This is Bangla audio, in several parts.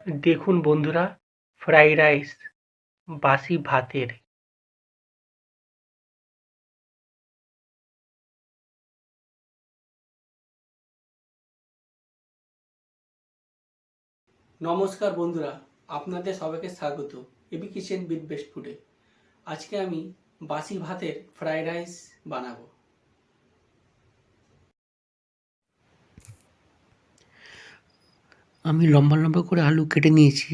দেখুন বন্ধুরা, ফ্রাইড রাইস বাসি ভাতের। নমস্কার বন্ধুরা, আপনাদের সবাইকে স্বাগত এবি কিচেন উইথ বেস্ট ফুডে। আজকে আমি বাসি ভাতের ফ্রাইড রাইস বানাবো। আমি লম্বা লম্বা করে আলু কেটে নিয়েছি,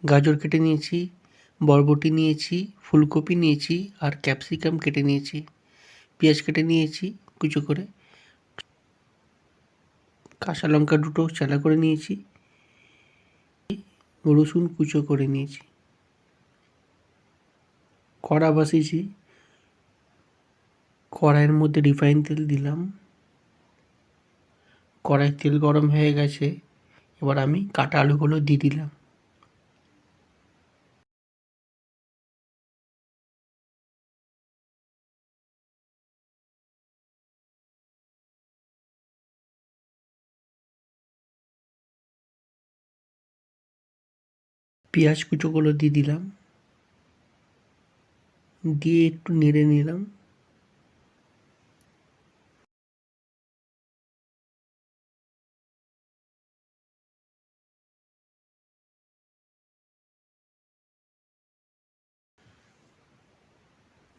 গাজর কেটে নিয়েছি, বরবটি নিয়েছি, ফুলকপি নিয়েছি আর ক্যাপসিকাম কেটে নিয়েছি, পেঁয়াজ কেটে নিয়েছি কুচো করে, কাঁচা লঙ্কা দুটো চালা করে নিয়েছি, রসুন কুচো করে নিয়েছি। কড়া বসিয়েছি, কড়াইয়ের মধ্যে রিফাইন তেল দিলাম। কড়াই তেল গরম হয়ে গেছে, এবার আমি কাটা আলুগুলো দিয়ে দিলাম। পেঁয়াজ কুচোগুলো দিয়ে দিলাম, দিয়ে একটু নেড়ে নিলাম।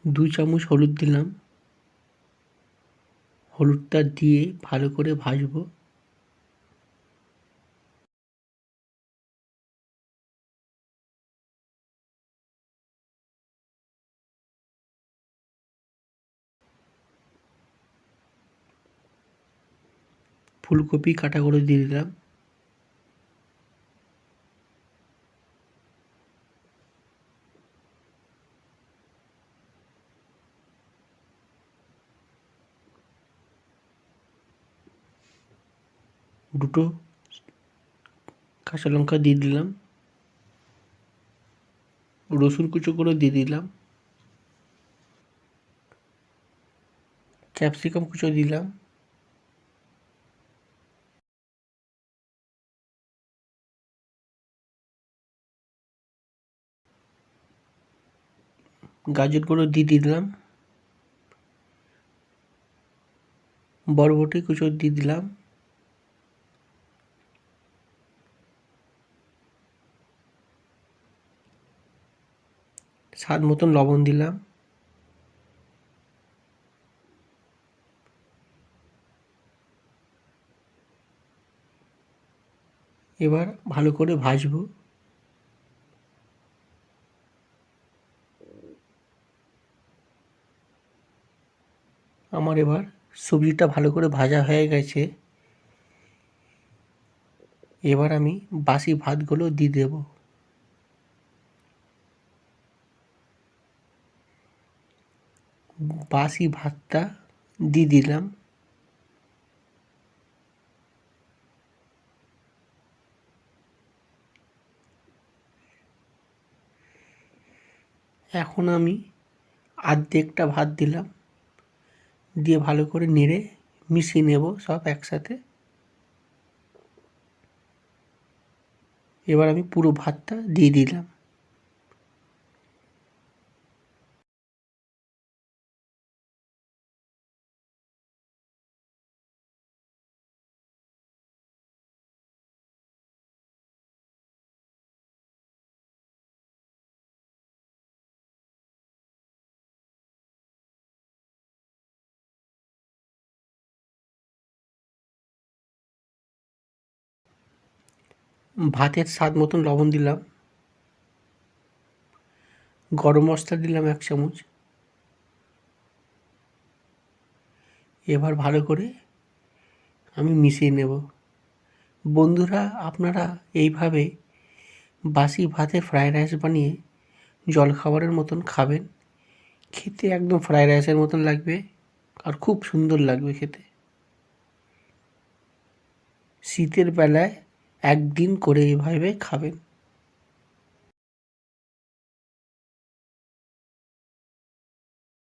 দু চামচ হলুদ দিলাম, হলুদটা দিয়ে ভালো করে ভাজবো। ফুলকপি কাটা করে দিয়ে দিলাম। দুটো কাঁচা লঙ্কা দিয়ে দিলাম, রসুন কুচো করে দিয়ে দিলাম, ক্যাপসিকাম কুচো দিলাম, গাজরগুলো দিয়ে দিলাম, বরবটি কুচো দিয়ে দিলাম, স্বাদ মতন লবণ দিলাম। এবার ভালো করে ভাজবো। আমার এবার সবজিটা ভালো করে ভাজা হয়ে গেছে, এবার আমি বাসি ভাতগুলো দিয়ে দেব। বাসি ভাতটা দিয়ে দিলাম। এখন আমি অর্ধেকটা ভাত দিলাম, দিয়ে ভালো করে নেড়ে মিশিয়ে নেব সব একসাথে। এবার আমি পুরো ভাতটা দিয়ে দিলাম। ভাতের স্বাদ মতন লবণ দিলাম, গরম মশলা দিলাম 1 চামচ। এবার ভালো করে আমি মিশিয়ে নেব। বন্ধুরা, আপনারা এইভাবে বাসি ভাতে ফ্রায়েড রাইস বানিয়ে জলখাবারের মতন খাবেন। খেতে একদম ফ্রায়েড রাইসের মতন লাগবে আর খুব সুন্দর লাগবে খেতে। শীতের বেলায় একদিন করে এভাবে খাবেন।